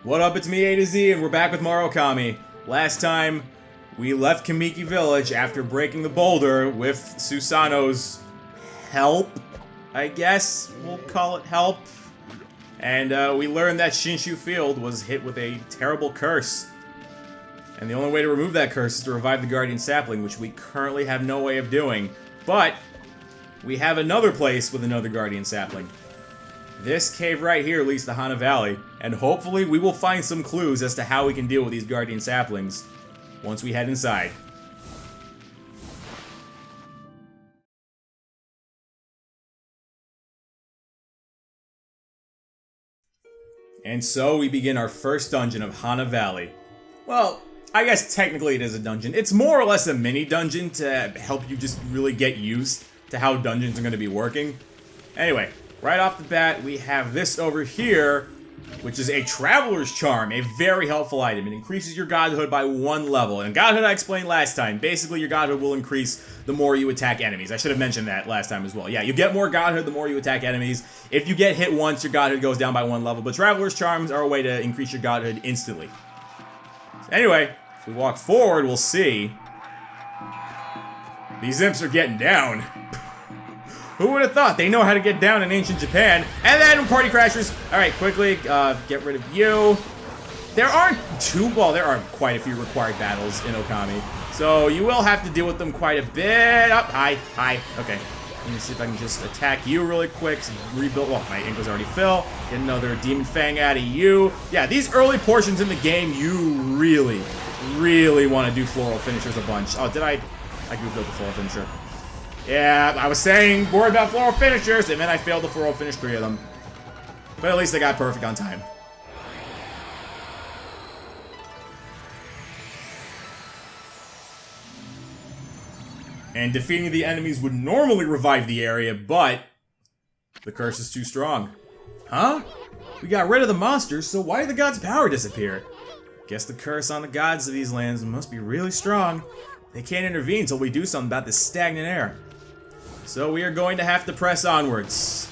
What up, it's me A to Z, and we're back with more Okami. Last time, we left Kamiki Village after breaking the boulder with Susanoo's help, I guess we'll call it help. And we learned that Shinshu Field was hit with a terrible curse. And the only way to remove that curse is to revive the Guardian Sapling, which we currently have no way of doing. But we have another place with another Guardian Sapling. This cave right here leads to Hana Valley, and hopefully we will find some clues as to how we can deal with these Guardian Saplings once we head inside. And so we begin our first dungeon of Hana Valley. Well, I guess technically it is a dungeon. It's more or less a mini dungeon to help you just really get used to how dungeons are going to be working. Anyway, right off the bat, we have this over here, which is a Traveler's Charm, a very helpful item. It increases your godhood by 1 level. And godhood I explained last time. Basically, your godhood will increase the more you attack enemies. I should have mentioned that last time as well. Yeah, you get more godhood the more you attack enemies. If you get hit once, your godhood goes down by 1 level. But Traveler's Charms are a way to increase your godhood instantly. Anyway, if we walk forward, we'll see these imps are getting down. Who would have thought? They know how to get down in ancient Japan. And then party crashers. Alright, quickly, get rid of you. There aren't there are quite a few required battles in Okami. So you will have to deal with them quite a bit. Oh, hi. Okay. Let me see if I can just attack you really quick. Rebuild. Well, my ink was already filled. Get another Demon Fang out of you. Yeah, these early portions in the game, you really, really want to do floral finishers a bunch. Oh, did I goofed up the floral finisher. Yeah, I was saying, worried about floral finishers, and then I failed to floral finish 3 of them. But at least I got perfect on time. And defeating the enemies would normally revive the area, but the curse is too strong. Huh? We got rid of the monsters, so why did the gods' power disappear? Guess the curse on the gods of these lands must be really strong. They can't intervene until we do something about this stagnant air. So we are going to have to press onwards.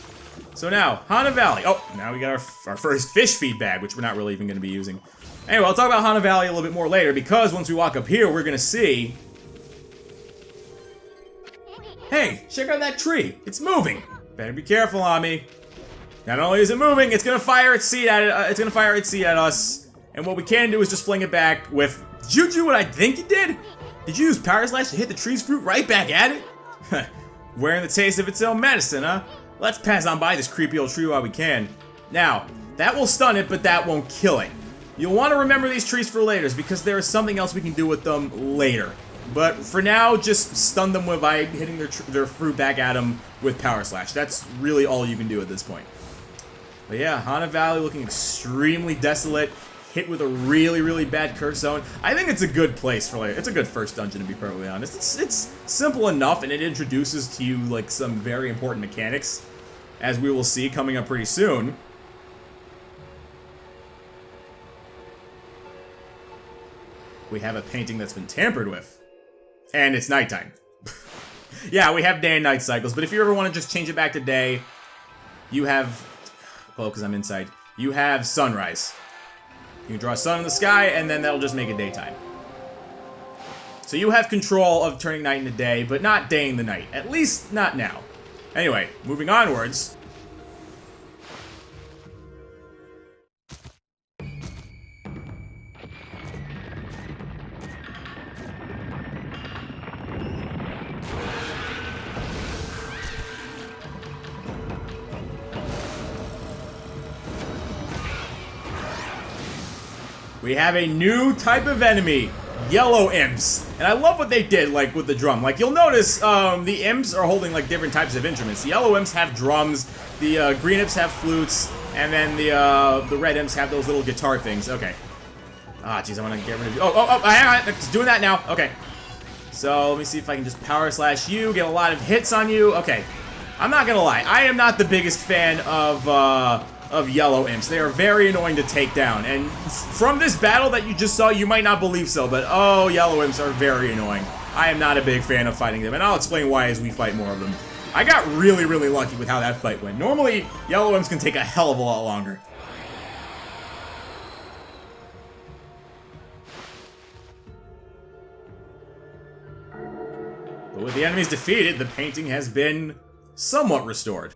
So now, Hana Valley. Oh, now we got our first fish feed bag, which we're not really even going to be using. Anyway, I'll talk about Hana Valley a little bit more later, because once we walk up here, we're going to see... Hey, check out that tree. It's moving. Better be careful, Ami. Not only is it moving, it's going to fire its seed at us. And what we can do is just fling it back with... Did you do what I think you did? Did you use Power Slash to hit the tree's fruit right back at it? Wearing the taste of its own medicine, huh? Let's pass on by this creepy old tree while we can. Now, that will stun it, but that won't kill it. You'll want to remember these trees for later, because there is something else we can do with them later. But for now, just stun them by hitting their fruit back at them with Power Slash. That's really all you can do at this point. But yeah, Hana Valley looking extremely desolate. Hit with a really, really bad curse zone. I think it's a good place for it's a good first dungeon, to be perfectly honest. It's simple enough, and it introduces to you like some very important mechanics, as we will see coming up pretty soon. We have a painting that's been tampered with, and it's nighttime. Yeah, we have day and night cycles, but if you ever want to just change it back to day, you have, well, because I'm inside, you have sunrise. You can draw a sun in the sky, and then that'll just make it daytime. So you have control of turning night into day, but not day into night. At least, not now. Anyway, moving onwards. We have a new type of enemy, yellow imps. And I love what they did, like, with the drum. Like, you'll notice, the imps are holding, like, different types of instruments. The yellow imps have drums, the green imps have flutes, and then the red imps have those little guitar things. Okay. Ah, jeez, I want to get rid of you. Hang on, it's doing that now. Okay. So, let me see if I can just Power Slash you, get a lot of hits on you. Okay. I'm not gonna lie, I am not the biggest fan of yellow imps. They are very annoying to take down, and from this battle that you just saw, you might not believe so, but oh, yellow imps are very annoying. I am not a big fan of fighting them, and I'll explain why as we fight more of them. I got really, really lucky with how that fight went. Normally, yellow imps can take a hell of a lot longer. But with the enemies defeated, the painting has been somewhat restored.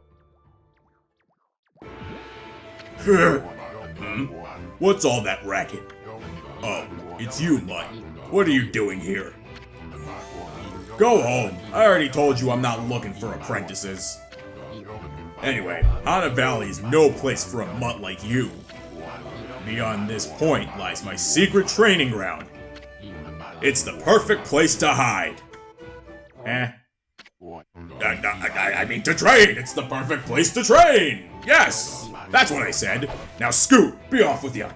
What's all that racket? Oh, it's you, Mutt. What are you doing here? Go home. I already told you I'm not looking for apprentices. Anyway, Hana Valley is no place for a mutt like you. Beyond this point lies my secret training ground. It's the perfect place to hide. I mean to train! It's the perfect place to train! Yes! That's what I said. Now scoot! Be off with you!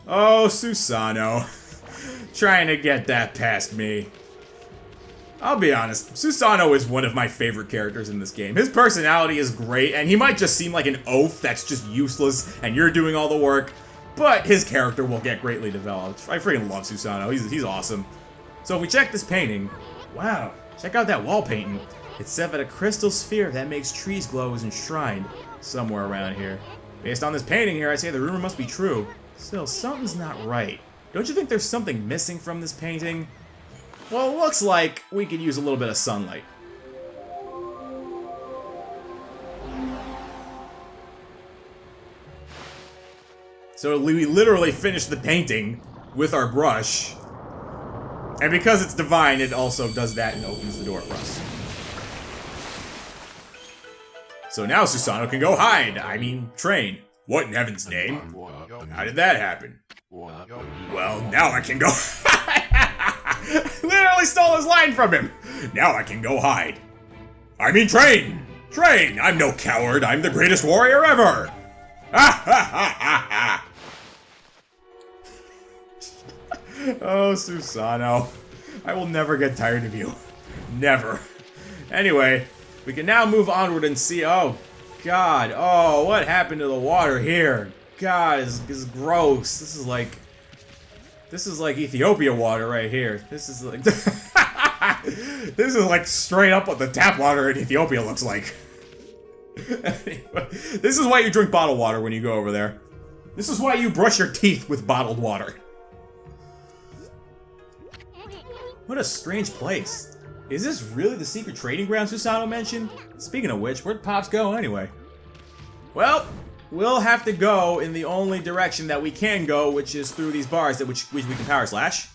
Oh, Susano. Trying to get that past me. I'll be honest, Susano is one of my favorite characters in this game. His personality is great, and he might just seem like an oaf that's just useless, and you're doing all the work, but his character will get greatly developed. I freaking love Susano. He's awesome. So if we check this painting, wow, check out that wall painting. It's set at a crystal sphere that makes trees glow is enshrined somewhere around here. Based on this painting here, I'd say the rumor must be true. Still, something's not right. Don't you think there's something missing from this painting? Well, it looks like we could use a little bit of sunlight. So we literally finished the painting with our brush. And because it's divine, it also does that and opens the door for us. So now Susano can go hide. I mean, train. What in heaven's name? How did that happen? Well, now I can go... Literally stole his line from him. Now I can go hide. I mean train! Train! I'm no coward. I'm the greatest warrior ever! Ha ha ha ha ha! Oh, Susano. I will never get tired of you. Never. Anyway, we can now move onward and see... Oh, God. Oh, what happened to the water here? God, this is gross. This is like Ethiopia water right here. This is like... This is like straight up what the tap water in Ethiopia looks like. Anyway, this is why you drink bottled water when you go over there. This is why you brush your teeth with bottled water. What a strange place. Is this really the secret trading ground Susano mentioned? Speaking of which, where'd Pops go anyway? Well, we'll have to go in the only direction that we can go, which is through these bars which we can power slash.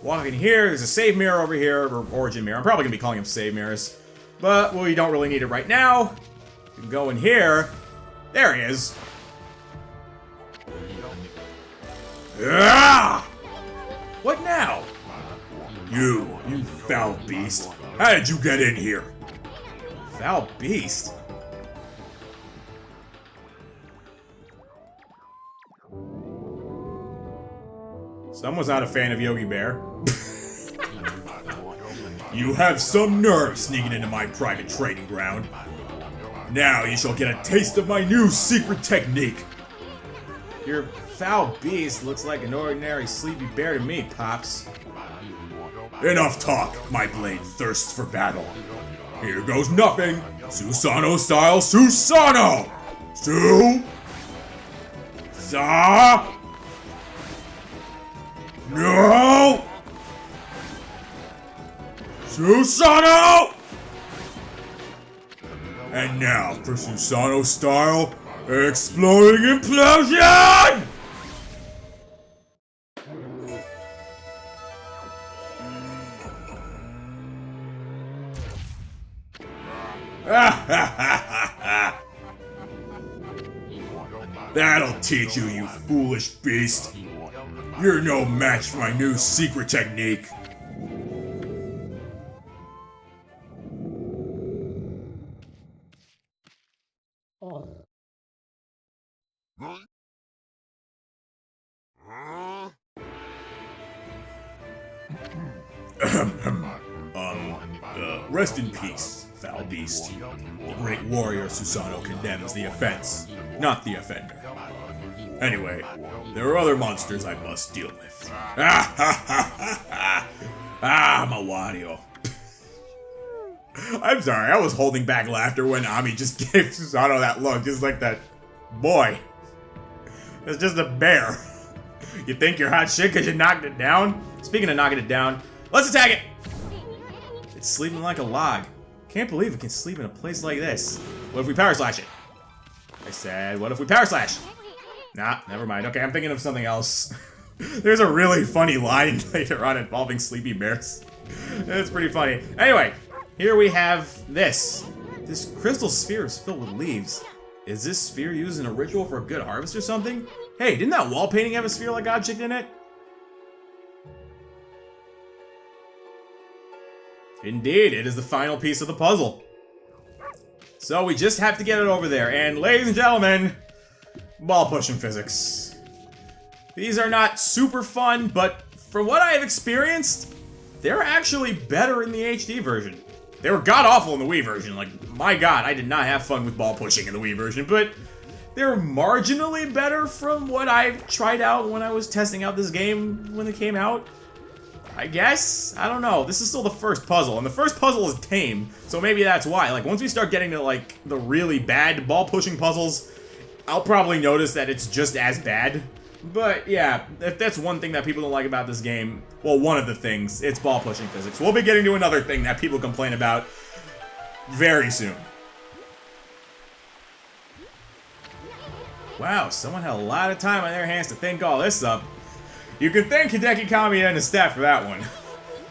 Walking here, there's a save mirror over here, or origin mirror. I'm probably going to be calling them save mirrors. But we don't really need it right now. We can go in here. There he is. Ah! What now? You foul beast. How did you get in here? Foul beast? Someone's not a fan of Yogi Bear. You have some nerve sneaking into my private training ground. Now you shall get a taste of my new secret technique. Your foul beast looks like an ordinary sleepy bear to me, Pops. Enough talk. My blade thirsts for battle. Here goes nothing. Susano style Susano! Sa... No! Susano! And now for Susano style exploding implosion! That'll teach you, you foolish beast. You're no match for my new secret technique. Rest in peace, foul beast. The great warrior Susano condemns the offense, not the offender. Anyway, there are other monsters I must deal with. Mawario. I'm sorry, I was holding back laughter when Ami just gave Susano that look, just like that. Boy, it's just a bear. You think you're hot shit because you knocked it down? Speaking of knocking it down, Let's attack it! It's sleeping like a log. Can't believe it can sleep in a place like this. What if we power slash it? I said, what if we power slash? Nah, never mind. Okay, I'm thinking of something else. There's a really funny line later on involving sleepy bears. It's pretty funny. Anyway, here we have this. This crystal sphere is filled with leaves. Is this sphere used in a ritual for a good harvest or something? Hey, didn't that wall painting have a sphere-like object in it? Indeed, it is the final piece of the puzzle. So we just have to get it over there, and ladies and gentlemen, ball pushing physics. These are not super fun, but from what I have experienced, they're actually better in the HD version. They were god-awful in the Wii version, like, my god, I did not have fun with ball pushing in the Wii version, but they're marginally better from what I've tried out when I was testing out this game when it came out. I guess? I don't know. This is still the first puzzle, and the first puzzle is tame, so maybe that's why. Like, once we start getting to, like, the really bad ball-pushing puzzles, I'll probably notice that it's just as bad. But, yeah, if that's one thing that people don't like about this game, well, one of the things, it's ball-pushing physics. We'll be getting to another thing that people complain about very soon. Wow, someone had a lot of time on their hands to think all this up. You can thank Hideki Kamiya and his staff for that one.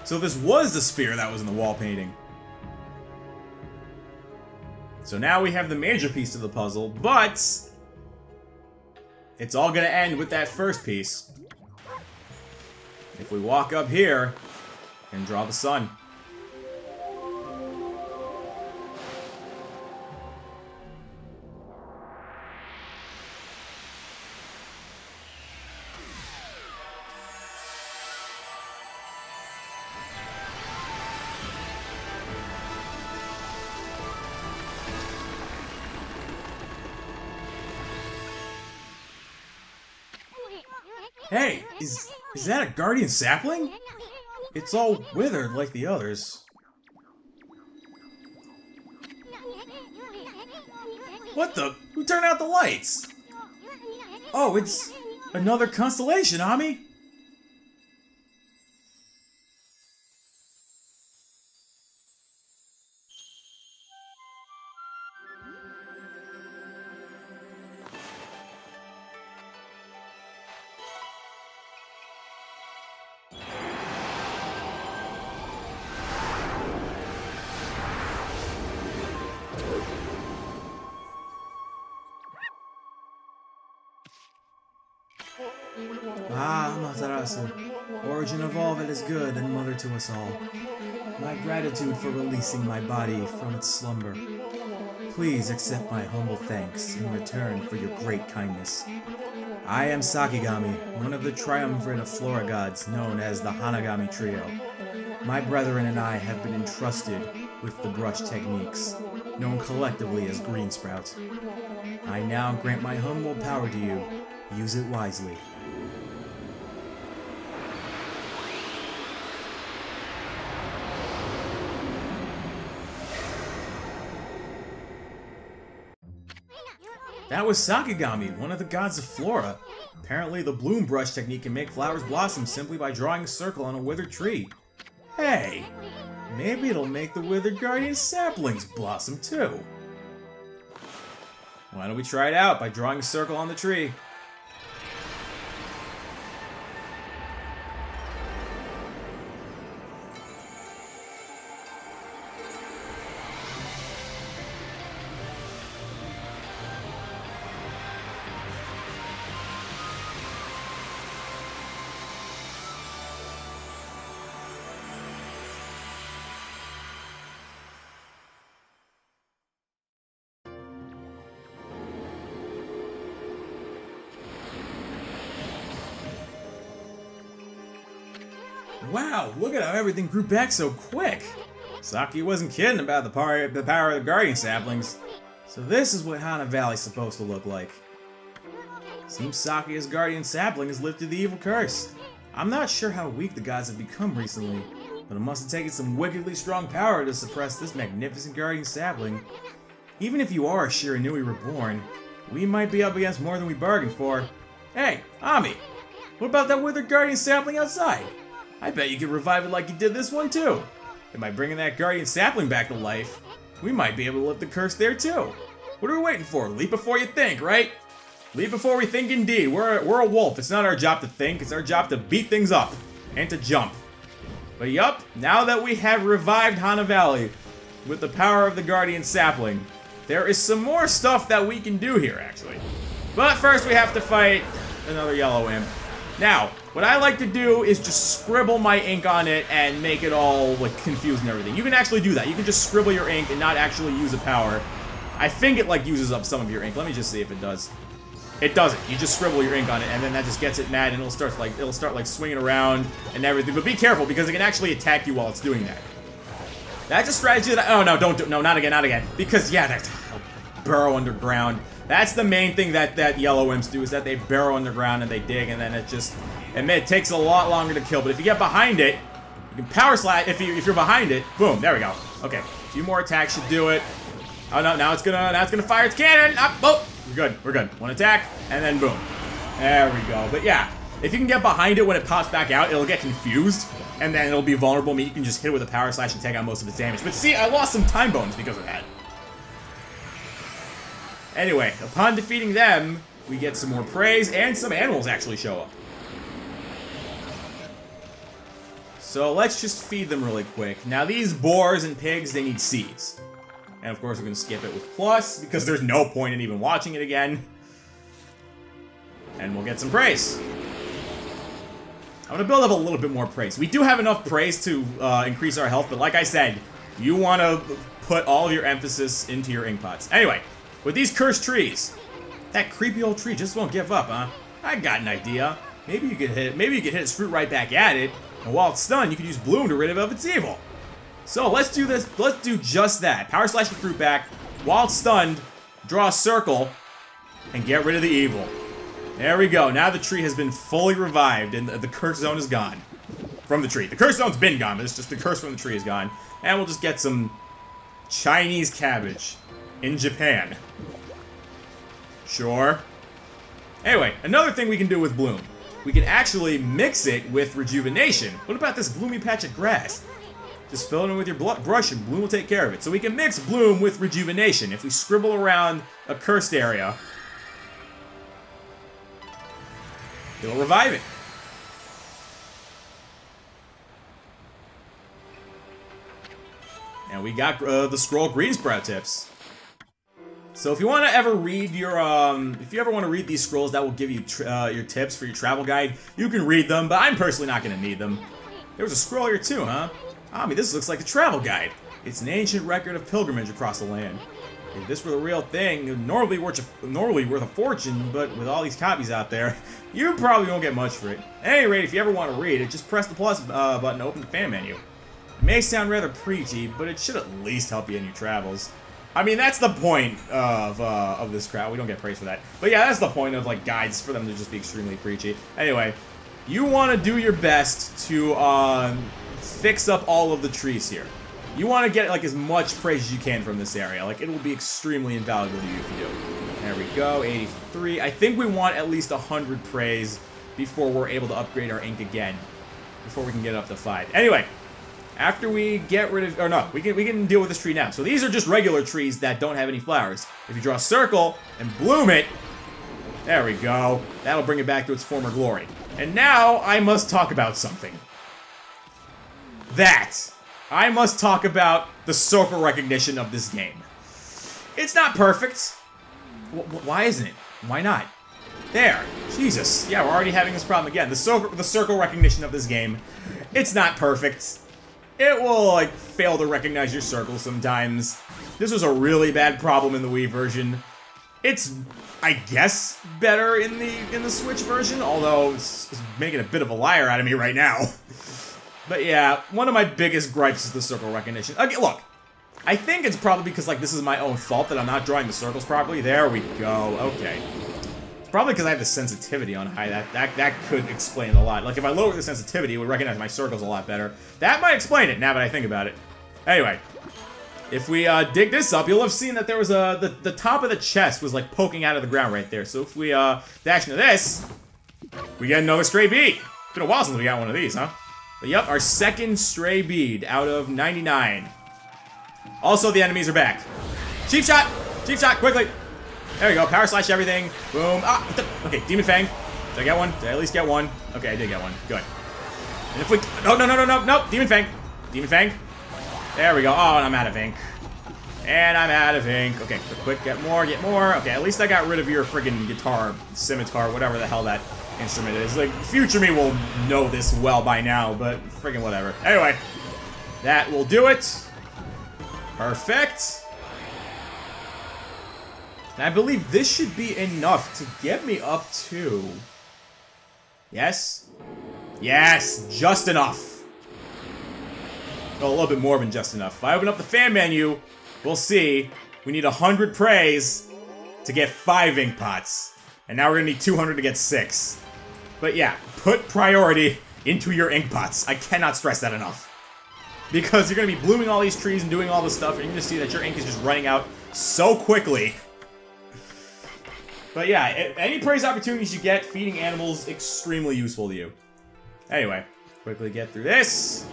So this was the sphere that was in the wall painting. So now we have the major piece of the puzzle, but it's all gonna end with that first piece. If we walk up here and draw the sun. Hey, is that a guardian sapling? It's all withered like the others. What the? Who turned out the lights? Oh, it's another constellation, Ami! Ah, Amaterasu, origin of all that is good and mother to us all. My gratitude for releasing my body from its slumber. Please accept my humble thanks in return for your great kindness. I am Sakigami, one of the triumvirate of flora gods known as the Hanagami Trio. My brethren and I have been entrusted with the brush techniques, known collectively as green sprouts. I now grant my humble power to you. Use it wisely. That was Sakigami, one of the gods of flora. Apparently the bloom brush technique can make flowers blossom simply by drawing a circle on a withered tree. Hey, maybe it'll make the withered guardian saplings blossom too. Why don't we try it out by drawing a circle on the tree? Wow, look at how everything grew back so quick! Saki wasn't kidding about the power of the guardian saplings. So this is what Hana Valley is supposed to look like. Seems Saki's guardian sapling has lifted the evil curse. I'm not sure how weak the gods have become recently, but it must have taken some wickedly strong power to suppress this magnificent guardian sapling. Even if you are a Shiranui reborn, we might be up against more than we bargained for. Hey, Ami! What about that withered guardian sapling outside? I bet you could revive it like you did this one too. And by bringing that guardian sapling back to life, we might be able to lift the curse there too. What are we waiting for? Leap before you think, right? Leap before we think indeed. We're a wolf. It's not our job to think. It's our job to beat things up and to jump. But yup, now that we have revived Hana Valley with the power of the guardian sapling, there is some more stuff that we can do here, actually. But first we have to fight another yellow imp. Now, what I like to do is just scribble my ink on it and make it all, like, confused and everything. You can actually do that. You can just scribble your ink and not actually use a power. I think it, like, uses up some of your ink. Let me just see if it does. It doesn't. You just scribble your ink on it, and then that just gets it mad, and it'll start swinging around and everything. But be careful, because it can actually attack you while it's doing that. That's a strategy that... Oh, no, don't do... No, not again, not again. Because, yeah, that's... Burrow underground. That's the main thing that yellow imps do, is that they burrow underground and they dig, and then it just... it takes a lot longer to kill, but if you get behind it, you can power slash... If you're behind it, boom, there we go. Okay, a few more attacks should do it. Oh, no, now it's gonna fire its cannon! Oh! We're good. One attack, and then boom. There we go. But yeah, if you can get behind it when it pops back out, it'll get confused, and then it'll be vulnerable. I mean, you can just hit it with a power slash and take out most of its damage. But see, I lost some time bonus because of that. Anyway, upon defeating them, we get some more praise, and some animals actually show up. So let's just feed them really quick. Now, these boars and pigs, they need seeds. And of course, we're going to skip it with plus, because there's no point in even watching it again. And we'll get some praise. I'm going to build up a little bit more praise. We do have enough praise to increase our health, but like I said, you want to put all of your emphasis into your ink pots. Anyway, with these cursed trees, that creepy old tree just won't give up, huh? I got an idea. Maybe you could hit its fruit right back at it, and while it's stunned, you could use bloom to rid it of its evil. So let's do this. Let's do just that. Power slash the fruit back. While it's stunned, draw a circle and get rid of the evil. There we go. Now the tree has been fully revived and the curse zone is gone from the tree. The curse zone's been gone, but it's just the curse from the tree is gone. And we'll just get some Chinese cabbage in Japan. Sure. Anyway, another thing we can do with bloom. We can actually mix it with rejuvenation. What about this gloomy patch of grass? Just fill it in with your brush and bloom will take care of it. So we can mix bloom with rejuvenation. If we scribble around a cursed area, it'll revive it. And we got the scroll green sprout tips. So if you want to ever read your, if you ever want to read these scrolls that will give you your tips for your travel guide, you can read them, but I'm personally not going to need them. There was a scroll here too, huh? I mean, this looks like a travel guide. It's an ancient record of pilgrimage across the land. If this were the real thing, it would normally worth a fortune, but with all these copies out there, you probably won't get much for it. At any rate, if you ever want to read it, just press the plus button to open the fan menu. It may sound rather preachy, but it should at least help you in your travels. I mean, that's the point of this crowd. We don't get praise for that. But yeah, that's the point of, like, guides, for them to just be extremely preachy. Anyway, you want to do your best to fix up all of the trees here. You want to get, like, as much praise as you can from this area. Like, it will be extremely invaluable to you if you do. There we go, 83. I think we want at least 100 praise before we're able to upgrade our ink again. Before we can get up to 5. Anyway, after we get rid of... Or no, we can deal with this tree now. So these are just regular trees that don't have any flowers. If you draw a circle and bloom it... There we go. That'll bring it back to its former glory. And now, I must talk about something. I must talk about the circle recognition of this game. It's not perfect. Why isn't it? Why not? There. Jesus. Yeah, we're already having this problem again. The circle recognition of this game. It's not perfect. It will, like, fail to recognize your circles sometimes. This was a really bad problem in the Wii version. It's, I guess, better in the Switch version, although it's making a bit of a liar out of me right now. But yeah, one of my biggest gripes is the circle recognition. Okay, look, I think it's probably because, like, this is my own fault that I'm not drawing the circles properly. There we go. Okay. It's probably because I have the sensitivity on high. That could explain a lot. Like, if I lower the sensitivity, it would recognize my circles a lot better. That might explain it, now that I think about it. Anyway, if we dig this up, you'll have seen that there was the top of the chest was, like, poking out of the ground right there. So if we dash into this, we get another straight beat. It's been a while since we got one of these, huh? But yep, our second stray bead out of 99. Also, the enemies are back. Cheap shot! Cheap shot, quickly! There we go, power slash everything. Boom. Ah, okay, Demon Fang. Did I get one? Did I at least get one? Okay, I did get one. Good. And if we... No. Demon Fang. Demon Fang. There we go. Oh, and I'm out of ink. And I'm out of ink. Okay, quick, get more. Okay, at least I got rid of your friggin' guitar, scimitar, whatever the hell that instrument is. Like, future me will know this well by now, but friggin' whatever. Anyway, that will do it. Perfect. And I believe this should be enough to get me up to... Yes? Yes, just enough. Oh, a little bit more than just enough. If I open up the fan menu, we'll see. We need 100 praise to get 5 ink pots. And now we're gonna need 200 to get 6. But yeah, put priority into your ink pots. I cannot stress that enough. Because you're gonna be blooming all these trees and doing all this stuff, and you're gonna see that your ink is just running out so quickly. But yeah, any praise opportunities you get, feeding animals, extremely useful to you. Anyway, quickly get through this.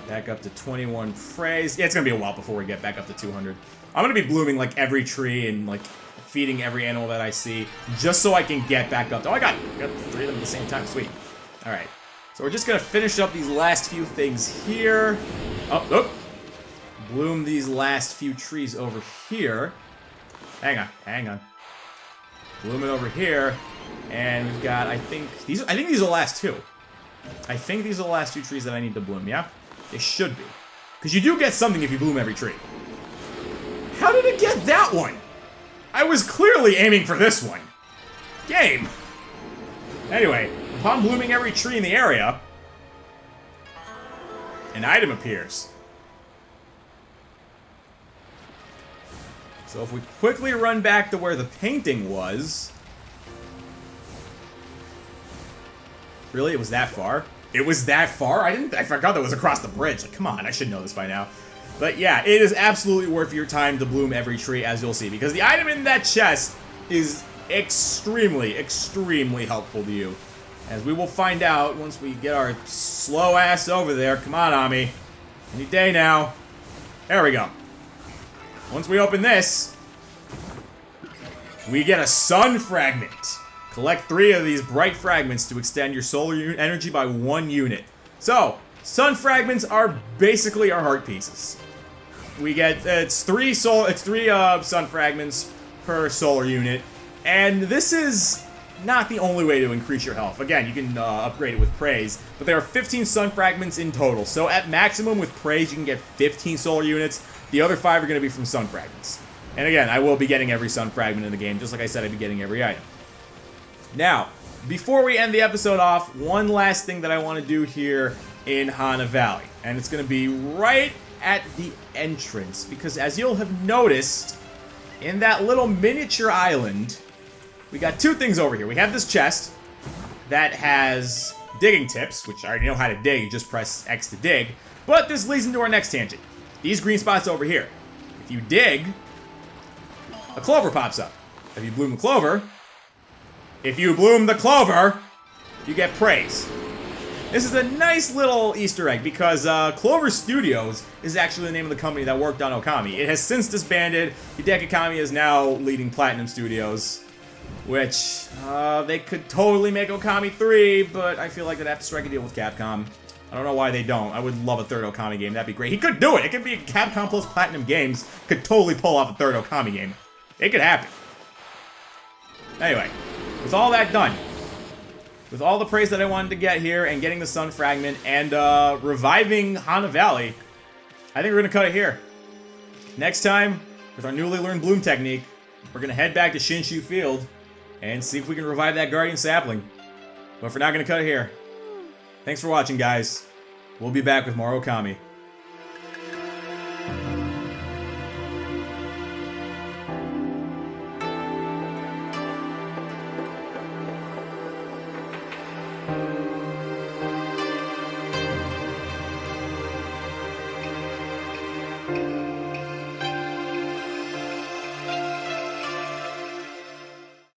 Back up to 21 praise. Yeah, it's gonna be a while before we get back up to 200. I'm gonna be blooming like every tree and like feeding every animal that I see, just so I can get back up to... Oh, I got 3 of them at the same time. Sweet. All right. So we're just gonna finish up these last few things here. Oh. Bloom these last few trees over here. Hang on. Bloom it over here, and we've got, I think these are the last 2. I think these are the last 2 trees that I need to bloom, yeah? They should be. Because you do get something if you bloom every tree. How did it get that one? I was clearly aiming for this one. Game. Anyway, upon blooming every tree in the area, an item appears. So if we quickly run back to where the painting was... Really? It was that far? It was that far? I forgot that was across the bridge. Like, come on, I should know this by now. But yeah, it is absolutely worth your time to bloom every tree, as you'll see. Because the item in that chest is extremely, extremely helpful to you. As we will find out once we get our slow ass over there. Come on, Ami. Any day now. There we go. Once we open this, we get a sun fragment. Collect 3 of these bright fragments to extend your solar energy by 1 unit. So, sun fragments are basically our heart pieces. We get, it's 3 sun fragments per solar unit, and this is not the only way to increase your health. Again, you can upgrade it with praise, but there are 15 sun fragments in total. So at maximum with praise, you can get 15 solar units. The other 5 are going to be from sun fragments. And again, I will be getting every sun fragment in the game, just like I said I'd be getting every item. Now, before we end the episode off, one last thing that I want to do here in Hana Valley. And it's going to be right at the entrance, because as you'll have noticed, in that little miniature island, we got 2 things over here. We have this chest that has digging tips, which I already know how to dig, you just press X to dig. But this leads into our next tangent. These green spots over here. If you dig, a clover pops up. If you bloom the clover, you get praise. This is a nice little Easter egg because Clover Studios is actually the name of the company that worked on Okami. It has since disbanded. Hideki Kami is now leading Platinum Studios, which they could totally make Okami 3, but I feel like they'd have to strike a deal with Capcom. I don't know why they don't. I would love a 3rd Okami game. That'd be great. He could do it. It could be Capcom plus Platinum Games. Could totally pull off a 3rd Okami game. It could happen. Anyway, with all that done, with all the praise that I wanted to get here, and getting the Sun Fragment, and reviving Hana Valley, I think we're going to cut it here. Next time, with our newly learned bloom technique, we're going to head back to Shinshu Field and see if we can revive that Guardian Sapling. But for now, I'm going to cut it here. Thanks for watching, guys. We'll be back with more Okami.